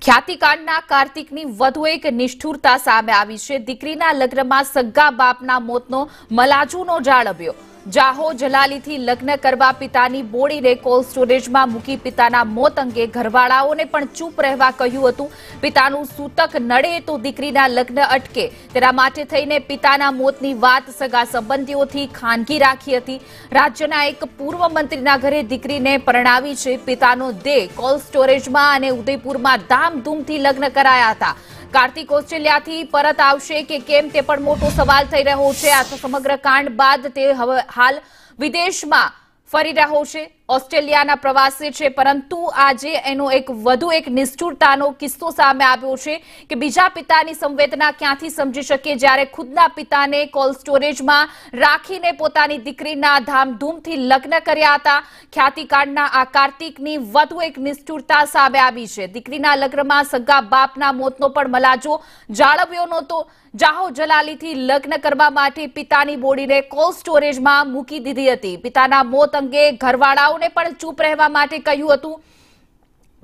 ખ્યાતિકાંડના કાર્તિકની વધુ એક નિષ્ઠુરતા સામે આવી છે। દીકરીના લગ્નમાં સગ્ગા બાપના મોતનો મલાજુનો જાળવ્યો। જાહો જલાલીથી લગ્ન કરવા પિતાની બોડીને કોલ્ડ સ્ટોરેજમાં મૂકી પિતાના મોત અંગે ઘરવાળાઓને પણ ચૂપ રહેવા કહ્યું હતું। પિતાનું સૂતક નડે તો દીકરીના લગ્ન અટકે તેના માટે થઈને પિતાના મોતની વાત સગા સંબંધીઓથી ખાનગી રાખી હતી। રાજ્યના એક પૂર્વ મંત્રીના ઘરે દીકરીને પરણાવી છે। પિતાનો દેહ કોલ્ડ સ્ટોરેજમાં અને ઉદયપુરમાં ધામધૂમથી લગ્ન કરાયા હતા। કાર્તિક ઓસ્ટ્રેલિયાથી પરત આવશે કે કેમ તે પણ મોટો સવાલ થઈ રહ્યો છે। આ સમગ્ર કાંડ બાદ તે હવે હાલ વિદેશમાં ફરી રહ્યો છે, ઓસ્ટ્રેલિયાના પ્રવાસે છે, પરંતુ આજે એનો વધુ એક નિષ્ઠુરતાનો કિસ્સો સામે આવ્યો છે કે બીજા પિતાની સંવેદના ક્યાંથી સમજી શકે જ્યારે ખુદના પિતાને કોલ્ડ સ્ટોરેજમાં રાખીને પોતાની દીકરીના ધામધૂમથી લગ્ન કર્યા હતા। ખ્યાતિકાંડના આ કાર્તિકની વધુ એક નિષ્ઠુરતા સામે આવી છે। દીકરીના લગ્નમાં સગા બાપના મોતનો પણ મલાજો જાળવ્યો નહોતો। જાહો જલાલીથી લગ્ન કરવા માટે પિતાની બોડીને કોલ્ડ સ્ટોરેજમાં મૂકી દીધી હતી। પિતાના મોત અંગે ઘરવાળાઓને પણ ચૂપ રહેવા માટે કહ્યું હતું।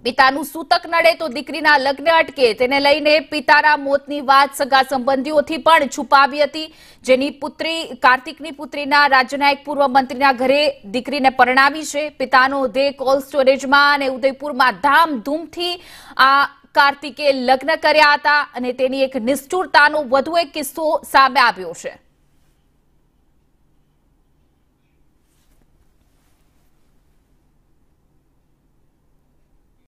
પિતાનું સૂતક નડે તો દીકરીના લગ્ન અટકે તેને લઈને પિતાના મોતની વાત સગા સંબંધીઓથી પણ છુપાવી હતી। જેની પુત્રી કાર્તિકની પુત્રીના રાજ્યના એક પૂર્વ મંત્રીના ઘરે દીકરીને પરણાવી છે। પિતાનો દેહ કોલ્ડ સ્ટોરેજમાં અને ઉદયપુરમાં ધામધૂમથી આ કાર્તિકે લગ્ન કર્યા હતા અને તેની એક નિષ્ઠુરતાનો વધુ એક કિસ્સો સામે આવ્યો છે।